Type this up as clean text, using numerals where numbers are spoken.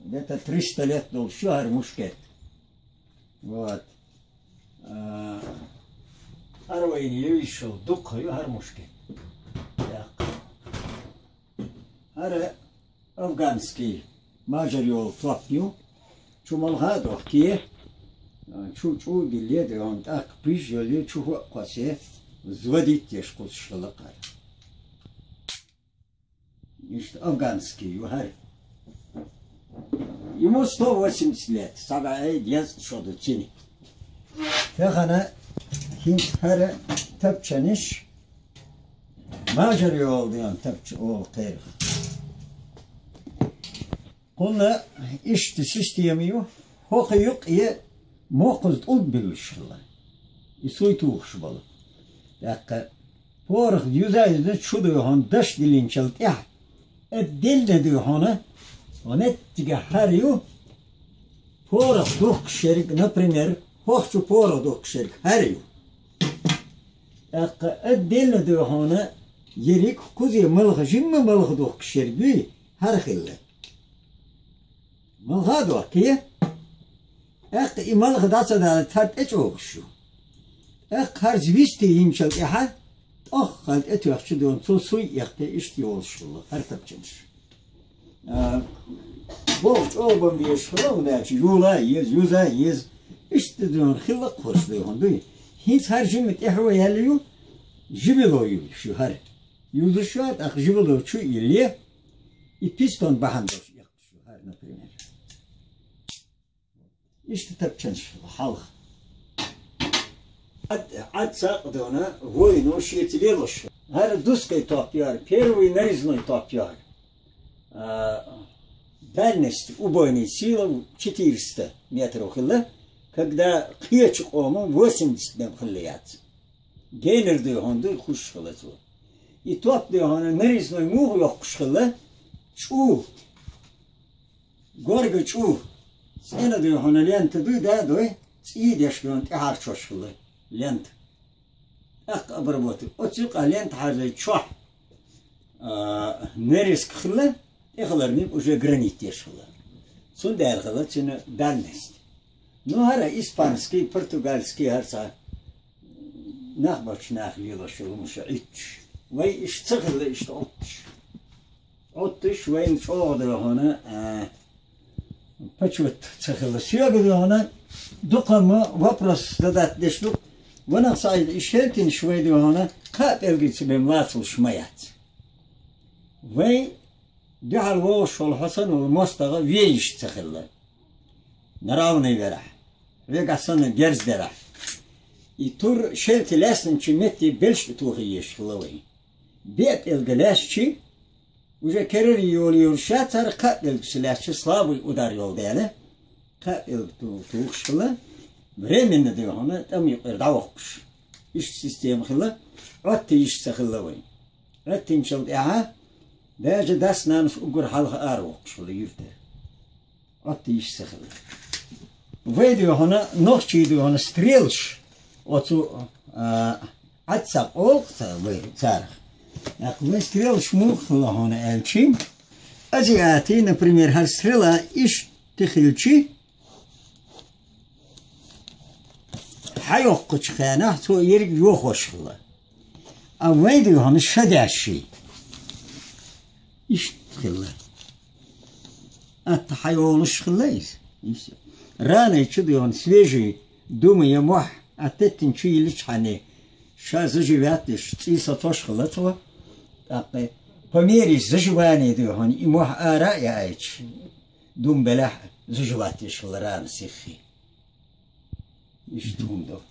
где-то 300 лет был шухар мушкет. Вот. Арвайни вышел, дух, юхар мушкет. Ара афганский мажарил платню, чумалгад охтие, чу билет, он так прижали, чу косе, зводить тяжко шлакар. Ишь афганский юхар. Ему 180 лет, сагай дез шоду тини. Фехана хинтхара тапчаниш, мажарил диан тапч ол кайр. قلنا إيش تسيستيميو هو خيق يه موقز تقول بالشلا يسوي توخش بالا دقة فورخ يوزايزن شو ده هون دش دلين شلت إيه الدل ده هونه ونت تيجي هاريو فورخ دوخ شرك نبريمير هو شو فورخ دوخ شرك هاريو دقة الدل ده هونه يريك كوزي ملخ جيم ملخ دوخ شرك بي هرخيله مالغادو كيه اخ مالغ داسا دا تات اتوخشو اخ هرز ويستي ينشل احد اخ خالد اتوخشو دون تو سوي يخته اشتي oluşu her tapçınış boğç olbam diye şuram da yula yez işte diyor xilla koşluyor ondu hiç her jimit ehro yeliyor jibiloyu şu her yuzu şu at ah jibilo şu ile piston bahandır şu her например İşte tapçanış halk. Ad saqdona vojno šjetililoš. Her duskaj topjar, первый нарезной топjar. Дальность убойной силы 400 метров хилла, когда кьечик ома 80 метров хиллияц. Гейнер дыхонды хуш хиллацу. И топ дыхона нарезной мугу йохуш хилла, чу. Горга чу. Сена diyor ona lente duy da doy iyi yaşlıyor tehar çoşulu lent ak abraboti oçuk lent harcay çok neris kılı eklerni уже granit yaşlı son dergala çene dalnest no hara ispanski portugalski harsa nahbaç yılaşılmış iç ve iş çıkılı işte otş ve çoğu da ona Почему цехила съегали она докама вопрос задать дешлю вона сайд ишелтин швейди она как элгитсбе млацл шмаят вей дял вошол хасан улмостага вейш цехила наравный верах вегасана герздера и тур шелти лесн чиметти бельш тух ешловый бет элгалешчи уже керер yol yürüşe tar katil silahçı slabı udar yol değil. Katil tuğuşla временно diyor ona tam yukarıda okmuş. İş sistemi hıla attı iş sakılla vay. Attı inşallah ya derece dasnan ugur halka ar okmuş oluyor yürüte. Attı iş sakılla. Ve diyor ona nokçu diyor ona strelş. Otu atsak olsa ve sarı. Аквы стрел шмухла хона элчи. Азиаты, например, хар стрела иш тихилчи. Хайох кучхана, то ерик йохошла. А вейду хона шадаши. Иш тихила. Ат хайолуш хилайс. Рано чуди он свежий, думая мох, а теттин чу илич хане. Шазы живят, циса тош хилатова. По мере заживания дыхон, и мох ара яич, дум белах заживать ишл ран сихи. Иш думдо.